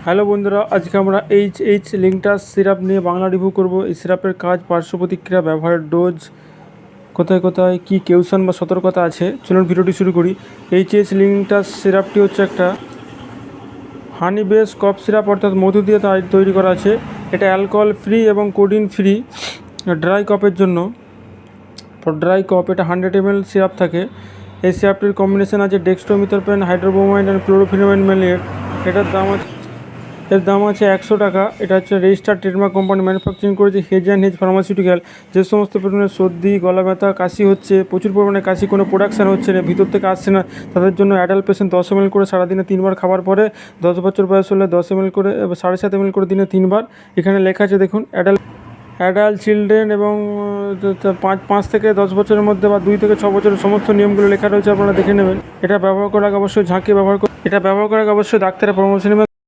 Hello বন্ধুরা, আজকে আমরা এইচ লিংটাস সিরাপ নিয়ে বাংলা রিভিউ করব। এই সিরাপের কাজ, পার্শ্ব প্রতিক্রিয়া, ব্যবহারের ডোজ, কোথায় কোথায় কী কেউশন বা সতর্কতা আছে, চলুন ভিডিওটি শুরু করি। এইচ লিংটাস সিরাপটি হচ্ছে একটা হানি বেস কফ সিরাপ, অর্থাৎ মধু দিয়ে তৈরি করা আছে। এটা অ্যালকোহল ফ্রি এবং কোডিন ফ্রি। ড্রাই কফের জন্য, ড্রাই কফ এটা 100 ml সিরাপ থাকে। এই সিরাপটির কম্বিনেশন আছে ডেক্সট্রোমিথরপেন, হাইড্রোব্রোমাইড অ্যান্ড ক্লোরোফিনামাইড ম্যালিয়েট। এর দাম আছে 100 টাকা। এটা হচ্ছে রেজিস্টার্ড ট্রেডমার্ক কোম্পানি ম্যানুফ্যাকচারিং করেছে হেজ অ্যান্ড হেজ ফার্মাসিউটিক্যাল। যে সমস্ত পরিমাণে সর্দি, গলা ব্যথা, কাশি হচ্ছে, প্রচুর পরিমাণে কাশি, কোনো প্রোডাকশান হচ্ছে না, ভিতর থেকে আসছে না, তাদের জন্য অ্যাডাল্ট পেশেন্ট 10 ml করে সারাদিনে 3 বার খাবার পরে, 10 বছর বয়স হলে 10 ml করে, 7.5 ml করে দিনে 3 বার। এখানে লেখা আছে দেখুন, অ্যাডাল্ট চিলড্রেন এবং 5 থেকে 10 বছরের মধ্যে বা 2 থেকে 6 বছরের সমস্ত নিয়মগুলো লেখা রয়েছে, আপনারা দেখে নেবেন। এটা ব্যবহার করার আগে অবশ্যই ডাক্তারের পরামর্শ নেবেন।